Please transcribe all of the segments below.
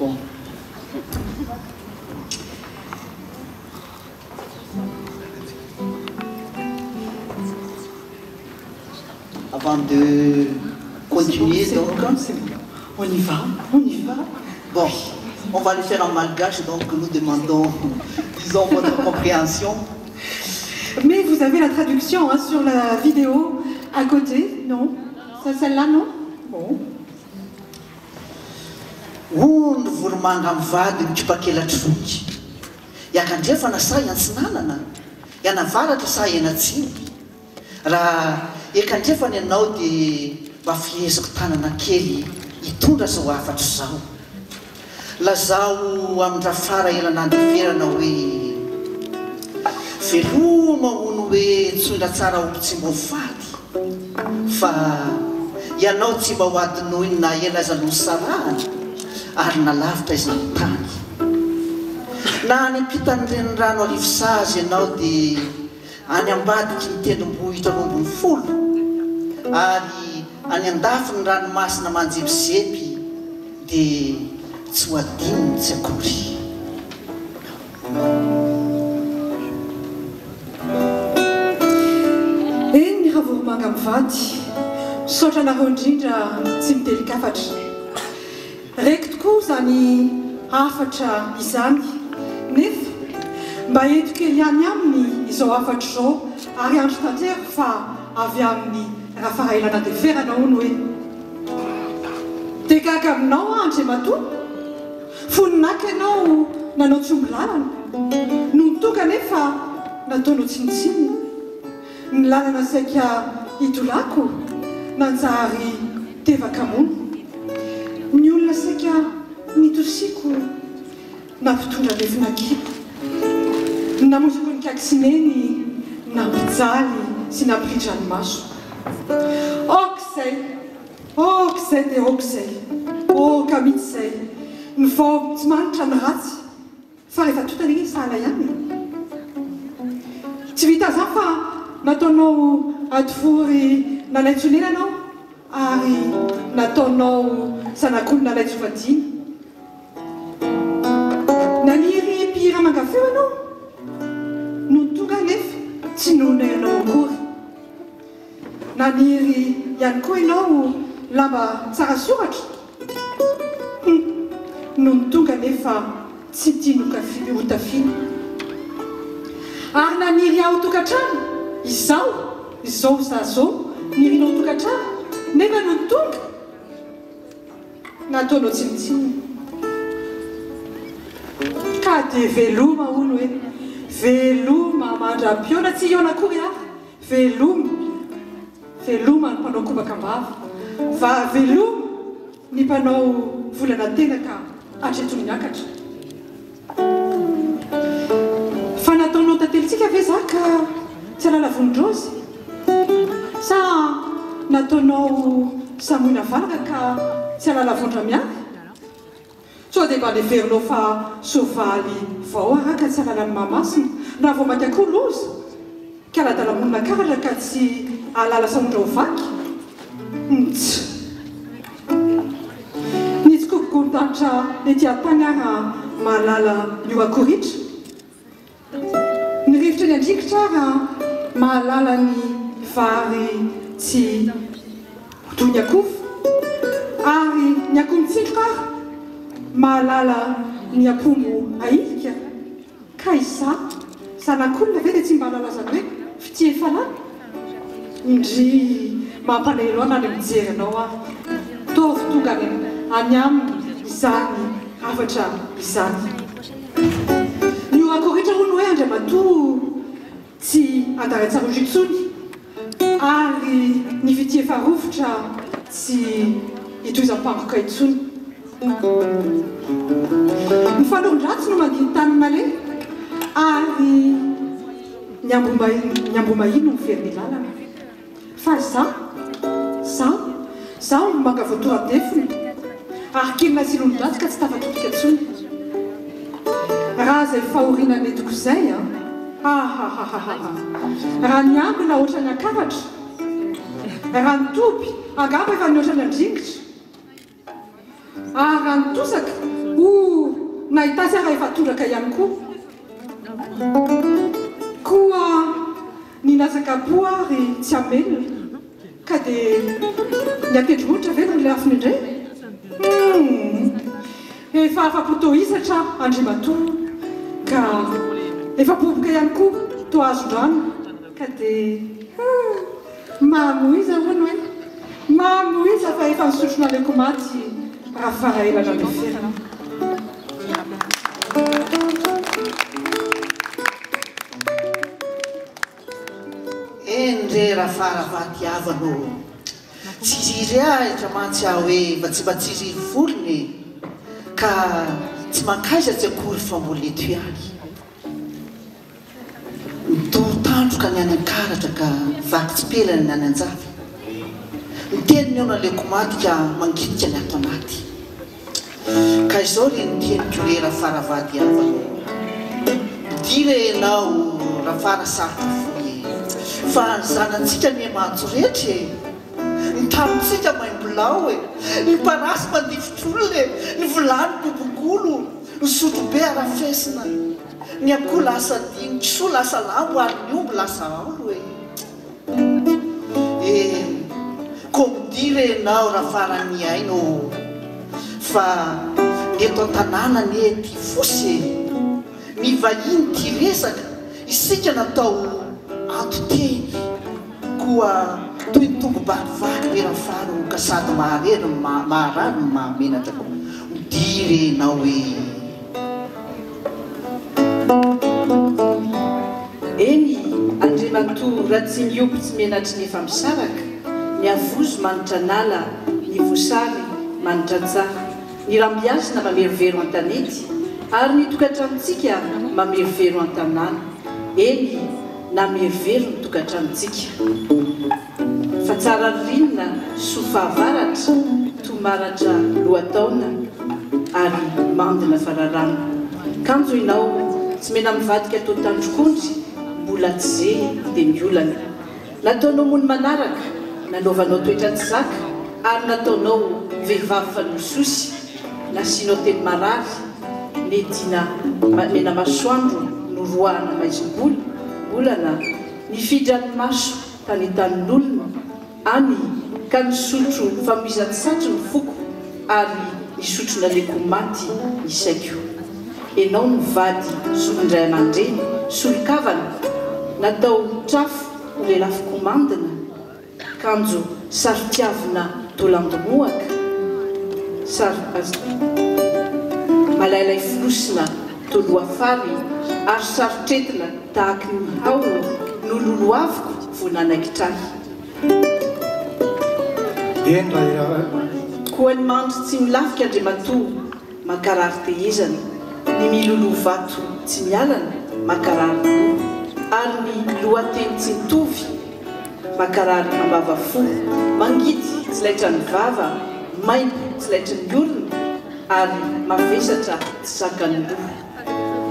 Bon. Avant de continuer, donc, on y va, on y va. Bon, on va le faire en malgache, donc nous demandons, disons, votre compréhension. Mais vous avez la traduction hein, sur la vidéo à côté, non? C'est celle-là, non? Bon. Ono voromanga mivady mikipakelatry iakandrefa na sa iantsinanana ianavaratra sa ianatsiny raha ekandrefany ianao dia mba fiezako tanana kely hitondra zao afatra zao lazao amindrafara elanandeverana hoe veloma hono hoe tsondra tsara olo tsy mbo fady fa ianao tsy mba ho adinoiny na ela zaloha sarahany ary nalavitra izany tany na any ampitany reny rano alivosazy ianao dia any ambadiky ny tendrombohitra rombony folo ary any andafy ny ranomasina manjebizepy dia tsy ho adininy tsy akory. Eny raha voromanga mivady misaotra nareo indrindra tsy mitelikafatra reko tokoa zany afatra izany nefa mba eto kely ihany aminy izao afatra izao ary andro tanteraka fa avy amin'ny raha farailana deferana hono hoe dia gaga aminao andry matoa foninaka ianao nanao tsy omby lalana no mitonga nefa nataonao tsinitsinina ny lalana saika hitolako nanjary tevaka mono ny olona saika nitosiko nampitondra lefinakiko namosiko ny kaksineny nampijaly sy nampihitrany maso okizay okizay dia okizay okamitsy izay ny vao tsy manitra ny ratsy fa rehefa totany sahala ihany tsy vita za fa nataonao adivory nalaitsonena anao ary nataonao sanak'olo nalaitsovadiny naniry mpihira mangafeo anao no tonga nefa tsy nona ianao akory naniry ihany koa ianao lamba tsara soratra no tonga nefa tsy tiano hotafiny ary naniry aho tokantrano izao zazao nirinao tokantrano nefa no tonga nataonao tsinitsinina ka dia veloma hono hoe veloma mandra-piona tsy iona akory ary veloma ny mpanao kobakambava va veloma ny mpanao volana tena ka atretony niakatra fa nataonao tatelitsika ve za ka tsy alala vonindrozy sa nataonao samoina valaka ka tsy alala vondra miary so dia mba leverinao fa sovaly vao araka tsy alalany mahamasina raha vao maty akoho loza ka aladalamonina karatra ka tsy alala samondra ho vaky ts nitsy kokokontatra le tiatany ara mahalala io akoritra ny rivotra ny andrikitra ara mahalala ny vary tsy toy ny akofo ary ny akoho mitsindroka ara mahalala ny apombo ailika ka isa zanak'olona ve dia tsy mba halala zany hoe fitiefalana indry mampanahelo ana any mijery anao aho tovy tonga any aminy izany afatra izany nio akoritra hono hoe andriamatoa tsy andaratsara ozy intsony ary ny fitiefarovotra tsy hitoizam-pamboka intsony ny falondratsy no mandiny tany male ary ny ambomahino miveriny lalana fa za manga voatoradefiny ary kelina silondratsy ka tsy tafatotika ntsony raha zay fahorina netiko izay raha ny ambina ohatrany akaratra raha ny topy angamba efa ny ohatrany andringitra rano tosaka ho nahitazy raha efa tondraka ihany koa ny nazaka-poa ary tsy amelona ka dia niakendromotra ve no le afiny indray efa afa-potohisatra andriamatoa ka efa boboka ihany koa to azondrano ka dia mamoiza hono hoe mamoiza fa efa misotrona leko maty raha faraelana le ferana endre raha faravatiavano tsiriry ahitra mantsy aho hoe mba tsy mba tsiriry volony ka tsy mankaiza tsy akory famboleto ihany mitotandroka ny any ankaratra ka vaky tsy pelany ny any anjavy miteniny eo naleko maty ka mangidika ny ato anaty ka izao le niteniko le raha faravatiavano dire enao raha farasarotra foy fa zanantsika ny matso rehetra ny tamintsika maimbolao ny parasy mandifotr'olona ny volany bobokolo ny sotrobe arafesina ny akoho lasa diny tso lasa lambo ary ny omby lasa aolo ko midire enao raha farany aino fa ny eto an-tanàna ny ety fosy ny vahiny ty resaka isika natao antoteny koa toy ny tongo bakivaky le raha faro ka sady mahareny maharano ny mahamenatra ko midire enao hoe eny andriamatoa raha tsy miompy tsy menatry ny efa misaraka ny avozo manitra nala ny vosary manitra tsara ny rambiazina mamerivero an-tanety ary ny tokantranontsika mamerivero an-tanàna eny na merivero ny tokantranontsika fa tsara rinona sofahavaratra tomaratra loataona ary mandina fararana kanjo inao tsy mena mivadika tao tandrokondry mbola tsy ze dia miolana nataonao mony manaraka nanaovanao toetra tsy zaka ary nataonao vehivavy fanososy nasianao teny marary nedina mena masoandro no roahana maizim-bola bolana nifidrany maso tany tanin'olona any ka nisotro famoizany satry ny foko ary nisotrona leko maty isaiko enao nivady solondray aman-dreny solokavana natao trafo ho lelafy komandina kanjo saritiavina tolandomoaka malailay filosina toloafary ary sarotretina tahaky ny hao no loloaviko vonanaikitrahy koa ny mandro tsy milafika andriamatoa makarary tehezana ny milolo vato tsy mialana makarary lo ary ny lohateny tsy mitovy makarary ambava fo mangidy tsy laitra ny vava maimbo tsy laitra ny olona ary mavesatra tsy sakany lo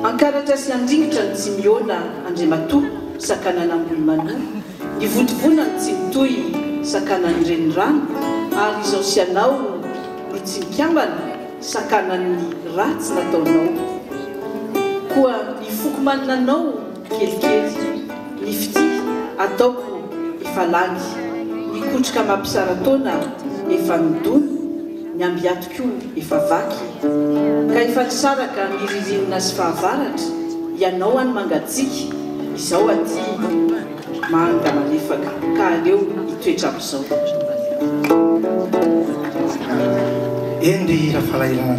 ankaratra sy andringitra ny tsy miona andriamatoa sakanan'ambony manoa ny votovonany tsy mitoy sakanany renirano ary izao sy anao no tsy mikambana sakanan'ny ratsy nataonao koa ny foko maninanao kelikely ny fity ataoko efa langy ny kotroka mampisara taona efa midony ny ambiatoko efa vaky ka efa nisaraka ny ririnina sy fahavaratra ianao any mangatsika izao aty manga malefaka ka aleo hitoetra am'izao endry raha falailana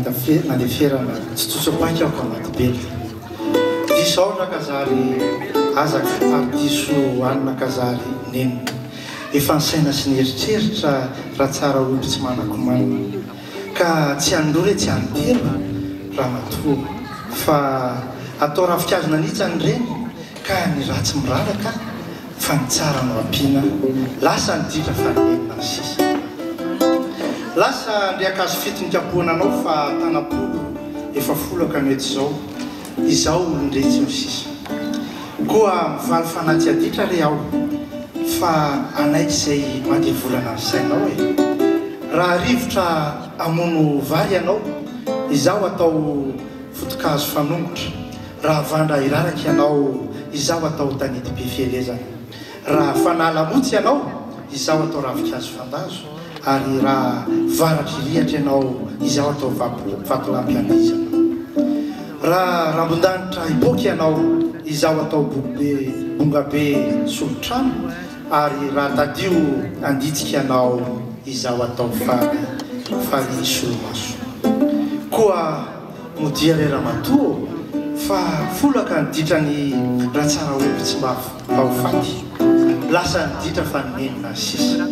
nandeferana tsy tsotsopaika aoko anaty bely diso ao nakazary azaka ary diso anina kazary nenina efa nisaina sy nieritreritra raha tsara olo tsy manakomanina ka tsy androry tsy antelo raha matoa fa atao rahafikazona nitsany reny ka ny ratsy miraraka fa ny tsara no ampiana lasa niditra fa nenina ny sisa lasa ndriakazo fitonykapoananao fa tanapolo efa folaka mety zao izao olondretsy ny sisa koa mivaly fanaty aditra re aho fa anaiky izay mandeha volana ny sainao raha rivotra amono vary ianao izaho atao fotokazo fanongotra raha vandra iraraky ianao izaho atao tanety be fielezana raha fanalamotsy ianao izaho atao ravikazo fandazo ary raha varatry rihatra ianao izaho atao vatolampiandizana raha rambondanitra ipoky ianao izaho atao bongabe solotrano ary raha tadio anditsika ianao izaho atao fary solomaso koa modia reramatoa fa folaka niditrany raha tsara oby tsy mba ho faty lasa niditra fa nenina sisa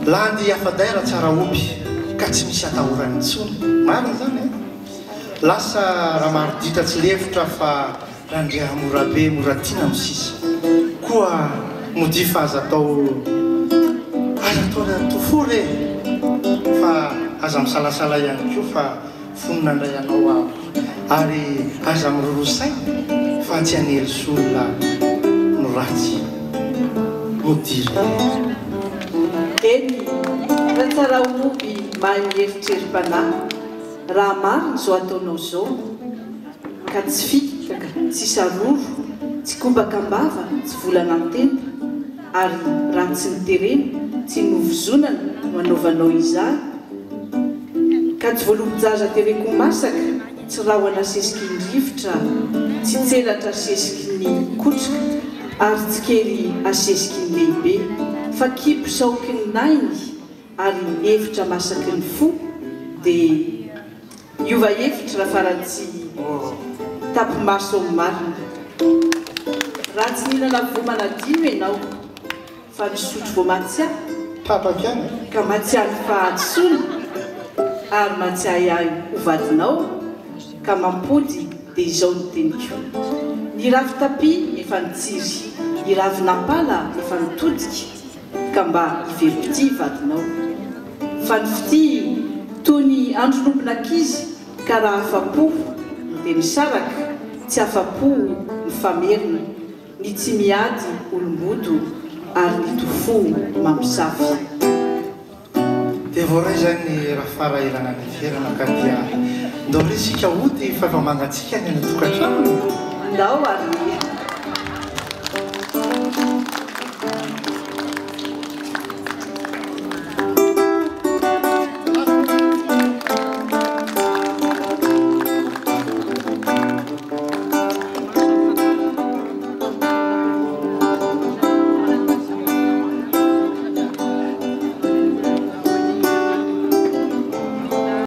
landy hafaday raha tsara oby ka tsy misy atahorany tsony marina zany lasa raha maroditra tsy lefitra fa raha ndrea morabe moratiana amin'ny sisa koa modia fa aza atao tofory fa aza misalasala ihany koa fa fonina ndray ianao ao ary aza mirorosaina fa tsy anely solona no ratsy modire eny raha tsara oby mahay mieritreri-panahy raha mariny zao ataonao zao ka tsy fikaka tsy saroro tsy kombakambava tsy volana antena ary raha tsy niterena tsy novozonana no anaovanao izany ka tsy voalobojaza tereko masaka tsy rahona sesiky ny rivotra tsy tselatra sesiky ny kotroka ary tsy kely asesiky ny lehibe fa kipo saoky ny nainy ary hevitra masaky ny fo dia iova hevitra raha faratsy tapimaso amin'ny marina raha tsy nihinana vomanadino ianao fa misotro voamatsiahy tapakany ka matsiahy fahatsony ary matsiahy ahy hovadinao ka mampody dia izao ny teniko ny ravi-tapi efa nitsiry ny ravi-nampala efa nitodika ka mba hiveroti vadinao fa ny fity toy ny andronomponankizy ka raha afa-po dia misaraka tsy afa-po ny famerina ny tsy miady olombodo ary ny tofo mamosafy dia voaray zany raha fara ilana ny ferana ka dia ndao resika ody fa efa mangatsika ny tokantrano ndao ary